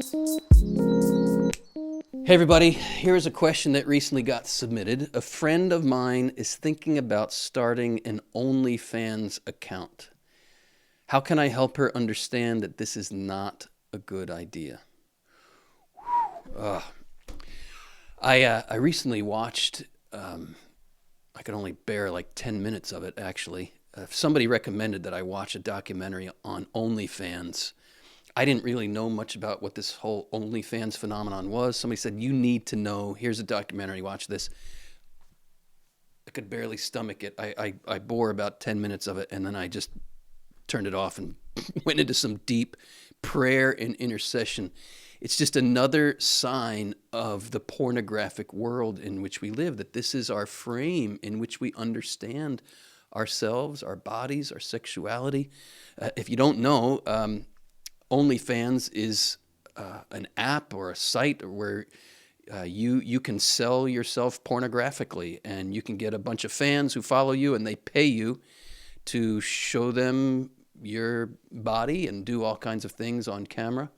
Hey everybody, here's a question that recently got submitted. A friend of mine is thinking about starting an OnlyFans account. How can I help her understand that this is not a good idea? I recently watched, I could only bear like 10 minutes of it actually. Somebody recommended that I watch a documentary on OnlyFans. I didn't really know much about what this whole OnlyFans phenomenon was. Somebody said, you need to know. Here's a documentary. Watch this. I could barely stomach it. I bore about 10 minutes of it, and then I just turned it off and went into some deep prayer and intercession. It's just another sign of the pornographic world in which we live, that this is our frame in which we understand ourselves, our bodies, our sexuality. If you don't know, OnlyFans is an app or a site where you can sell yourself pornographically, and you can get a bunch of fans who follow you, and they pay you to show them your body and do all kinds of things on camera.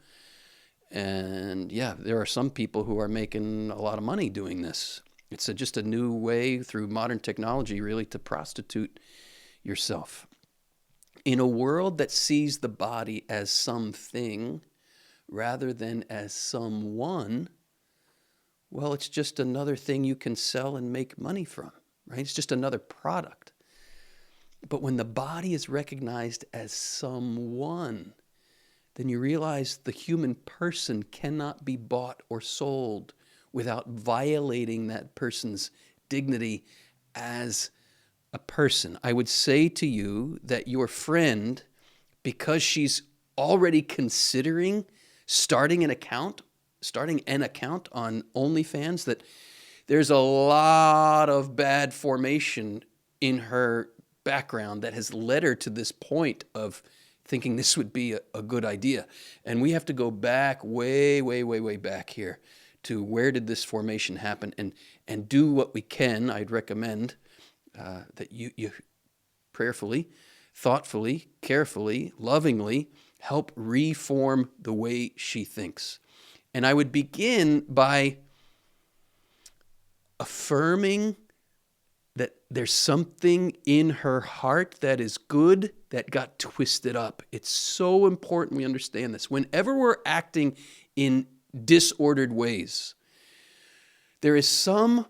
And yeah, there are some people who are making a lot of money doing this. It's just a new way through modern technology really to prostitute yourself. In a world that sees the body as something rather than as someone, well, it's just another thing you can sell and make money from, right? It's just another product. But when the body is recognized as someone, then you realize the human person cannot be bought or sold without violating that person's dignity as a person. I would say to you that your friend, because she's already considering starting an account on OnlyFans, that there's a lot of bad formation in her background that has led her to this point of thinking this would be a good idea. And we have to go back way back here to where did this formation happen, and do what we can. I'd recommend that you prayerfully, thoughtfully, carefully, lovingly help reform the way she thinks. And I would begin by affirming that there's something in her heart that is good that got twisted up. It's so important we understand this. Whenever we're acting in disordered ways, there is some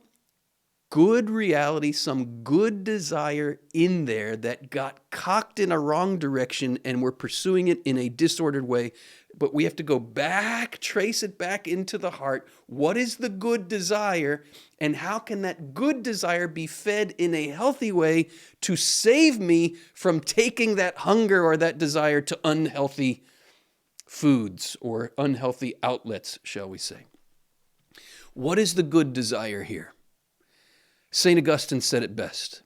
good reality, some good desire in there that got cocked in a wrong direction, and we're pursuing it in a disordered way. But we have to go back, trace it back into the heart. What is the good desire, and how can that good desire be fed in a healthy way to save me from taking that hunger or that desire to unhealthy foods or unhealthy outlets, shall we say? What is the good desire here? St. Augustine said it best.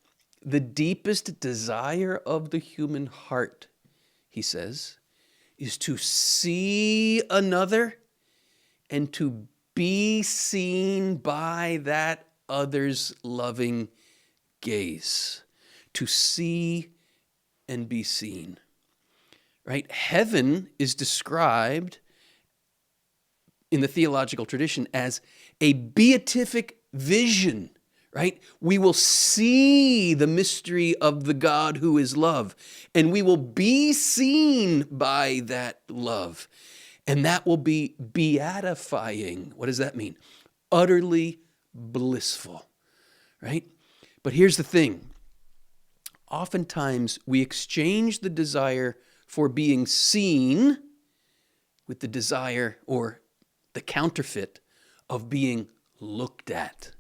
The deepest desire of the human heart, he says, is to see another and to be seen by that other's loving gaze. To see and be seen. Right? Heaven is described in the theological tradition as a beatific vision. Right? We will see the mystery of the God who is love, and we will be seen by that love. And that will be beatifying. What does that mean? Utterly blissful, right? But here's the thing. Oftentimes we exchange the desire for being seen with the desire or the counterfeit of being looked at,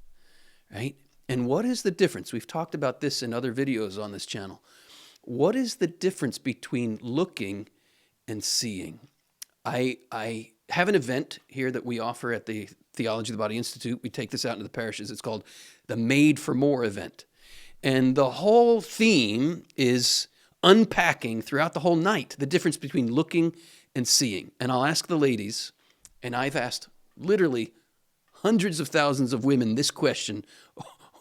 right? And what is the difference? We've talked about this in other videos on this channel. What is the difference between looking and seeing? I have an event here that we offer at the Theology of the Body Institute. We take this out into the parishes. It's called the Made for More event. And the whole theme is unpacking throughout the whole night the difference between looking and seeing. And I'll ask the ladies, and I've asked literally hundreds of thousands of women this question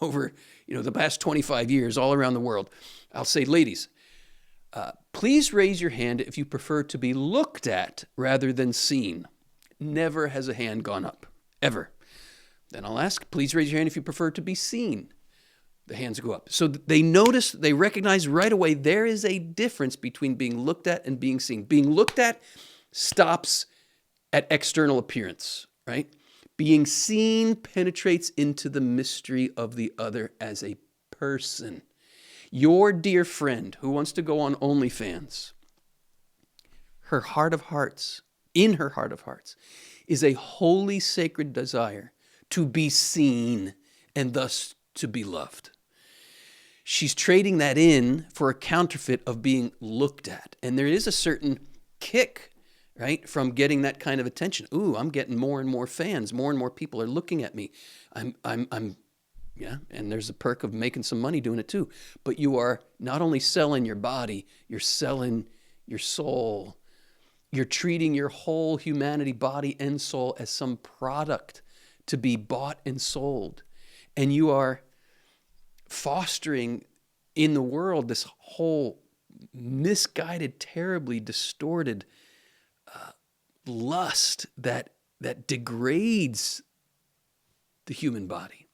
over the past 25 years all around the world. I'll say, ladies, please raise your hand if you prefer to be looked at rather than seen. Never has a hand gone up, ever. Then I'll ask, please raise your hand if you prefer to be seen. The hands go up. So they recognize right away there is a difference between being looked at and being seen. Being looked at stops at external appearance, right? Being seen penetrates into the mystery of the other as a person. Your dear friend who wants to go on OnlyFans, her heart of hearts, in her heart of hearts, is a holy, sacred desire to be seen and thus to be loved. She's trading that in for a counterfeit of being looked at. And there is a certain kick, right, from getting that kind of attention. Ooh, I'm getting more and more fans. More and more people are looking at me. Yeah, and there's a perk of making some money doing it too. But you are not only selling your body, you're selling your soul. You're treating your whole humanity, body and soul, as some product to be bought and sold. And you are fostering in the world this whole misguided, terribly distorted lust that degrades the human body.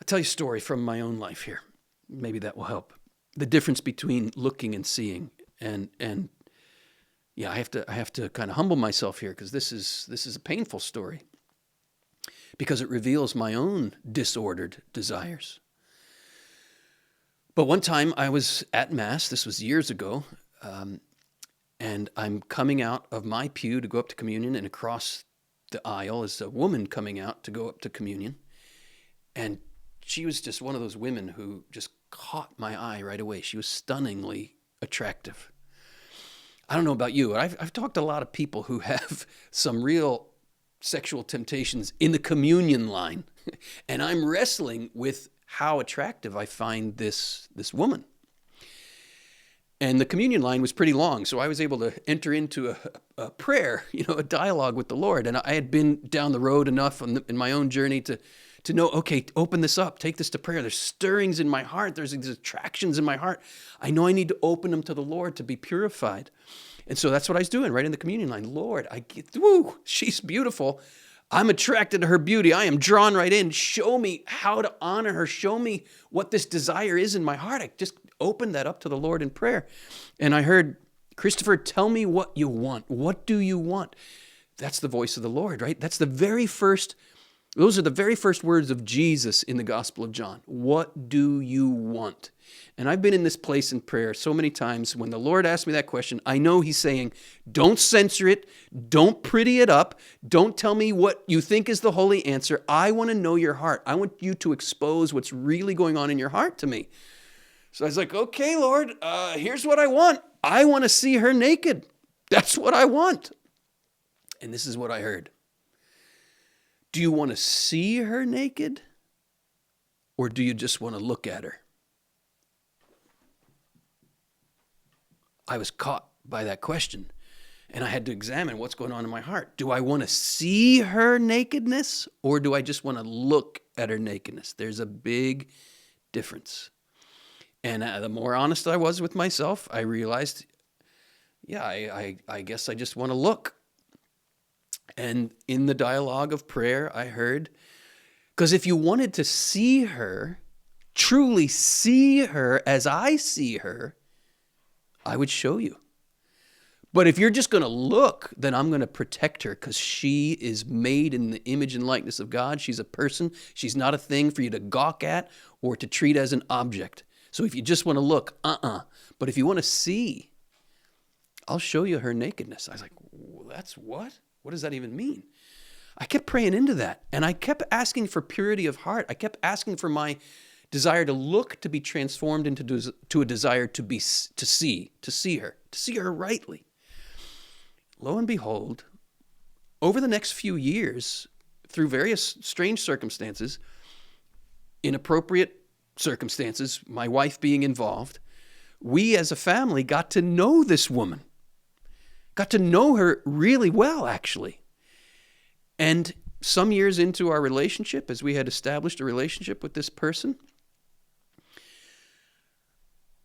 I'll tell you a story from my own life here. Maybe that will help. The difference between looking and seeing, and yeah, I have to kind of humble myself here because this is a painful story because it reveals my own disordered desires. But one time I was at Mass, this was years ago, and I'm coming out of my pew to go up to communion, and across the aisle is a woman coming out to go up to communion. And she was just one of those women who just caught my eye right away. She was stunningly attractive. I don't know about you, but I've talked to a lot of people who have some real sexual temptations in the communion line. And I'm wrestling with how attractive I find this woman. And the communion line was pretty long, so I was able to enter into a prayer, a dialogue with the Lord. And I had been down the road enough in my own journey to know, okay, open this up, take this to prayer. There's stirrings in my heart. There's these attractions in my heart. I know I need to open them to the Lord to be purified. And so that's what I was doing right in the communion line. Lord, she's beautiful. I'm attracted to her beauty. I am drawn right in. Show me how to honor her. Show me what this desire is in my heart. I just opened that up to the Lord in prayer. And I heard, Christopher, tell me what you want. What do you want? That's the voice of the Lord, right? Those are the very first words of Jesus in the Gospel of John. What do you want? And I've been in this place in prayer so many times. When the Lord asks me that question, I know he's saying, don't censor it. Don't pretty it up. Don't tell me what you think is the holy answer. I want to know your heart. I want you to expose what's really going on in your heart to me. So I was like, okay, Lord, here's what I want. I want to see her naked. That's what I want. And this is what I heard. Do you want to see her naked? Or do you just want to look at her? I was caught by that question, and I had to examine what's going on in my heart. Do I want to see her nakedness, or do I just want to look at her nakedness? There's a big difference. And the more honest I was with myself, I realized, yeah, I guess I just want to look. And in the dialogue of prayer, I heard, because if you wanted to see her, truly see her as I see her, I would show you. But if you're just going to look, then I'm going to protect her because she is made in the image and likeness of God. She's a person. She's not a thing for you to gawk at or to treat as an object. So if you just want to look, But if you want to see, I'll show you her nakedness. I was like, that's what? What does that even mean? I kept praying into that. And I kept asking for purity of heart. I kept asking for my desire to look to be transformed into a desire to see her rightly. Lo and behold, over the next few years, through various strange circumstances, inappropriate circumstances, my wife being involved, we as a family got to know this woman. Got to know her really well, actually. And some years into our relationship, as we had established a relationship with this person,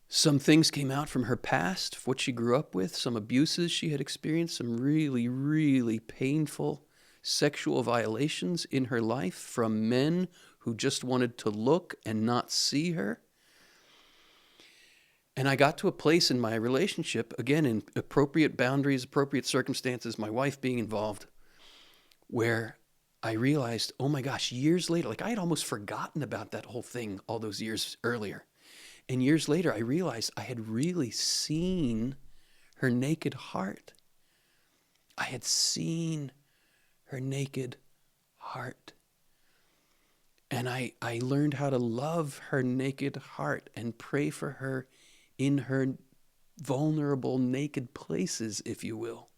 Some things came out from her past, what she grew up with, some abuses she had experienced, some really, really painful sexual violations in her life from men who just wanted to look and not see her. And I got to a place in my relationship, again, in appropriate boundaries, appropriate circumstances, my wife being involved, where I realized, oh my gosh, years later, like I had almost forgotten about that whole thing all those years earlier. And years later, I realized I had really seen her naked heart. I had seen her naked heart. And I learned how to love her naked heart and pray for her in her vulnerable, naked places, if you will.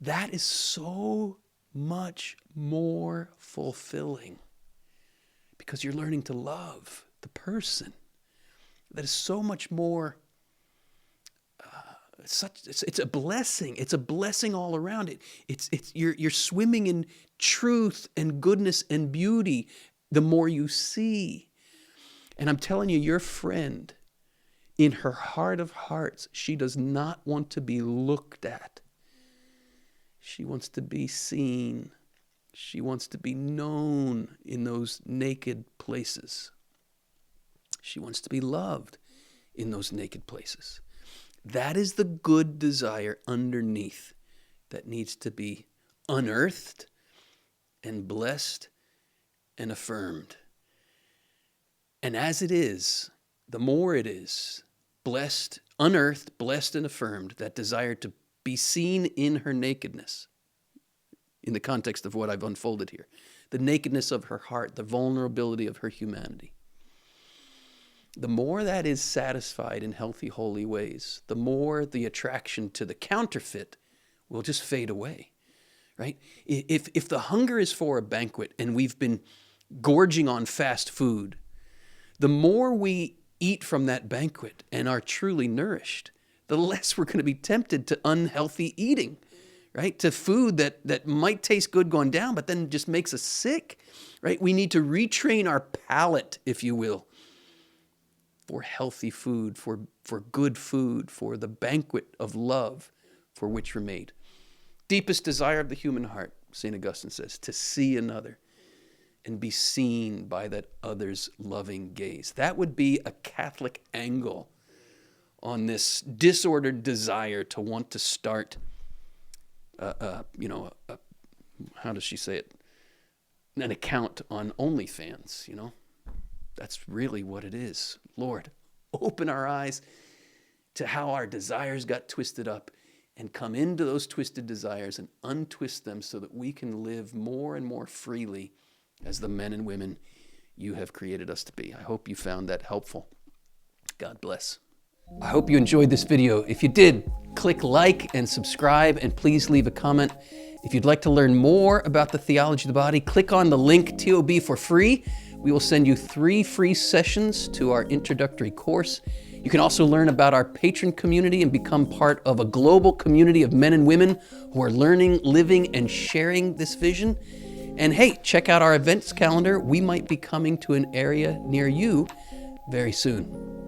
That is so much more fulfilling because you're learning to love the person. That is so much more. It's a blessing. It's a blessing all around it. You're swimming in truth and goodness and beauty the more you see. And I'm telling you, your friend, in her heart of hearts, she does not want to be looked at. She wants to be seen. She wants to be known in those naked places. She wants to be loved in those naked places. That is the good desire underneath that needs to be unearthed and blessed and affirmed. And as it is, the more it is blessed, unearthed, blessed, and affirmed, that desire to be seen in her nakedness, in the context of what I've unfolded here, the nakedness of her heart, the vulnerability of her humanity. The more that is satisfied in healthy, holy ways, the more the attraction to the counterfeit will just fade away, right? If the hunger is for a banquet and we've been gorging on fast food, the more we eat from that banquet and are truly nourished, the less we're going to be tempted to unhealthy eating, right? To food that might taste good going down, but then just makes us sick, right? We need to retrain our palate, if you will, for healthy food, for good food, for the banquet of love for which we're made. Deepest desire of the human heart, St. Augustine says, to see another and be seen by that other's loving gaze. That would be a Catholic angle on this disordered desire to want to start, how does she say it? An account on OnlyFans, That's really what it is. Lord, open our eyes to how our desires got twisted up and come into those twisted desires and untwist them so that we can live more and more freely as the men and women you have created us to be. I hope you found that helpful. God bless. I hope you enjoyed this video. If you did, click like and subscribe, and please leave a comment. If you'd like to learn more about the theology of the body, click on the link TOB for free. We will send you 3 free sessions to our introductory course. You can also learn about our patron community and become part of a global community of men and women who are learning, living, and sharing this vision. And hey, check out our events calendar. We might be coming to an area near you very soon.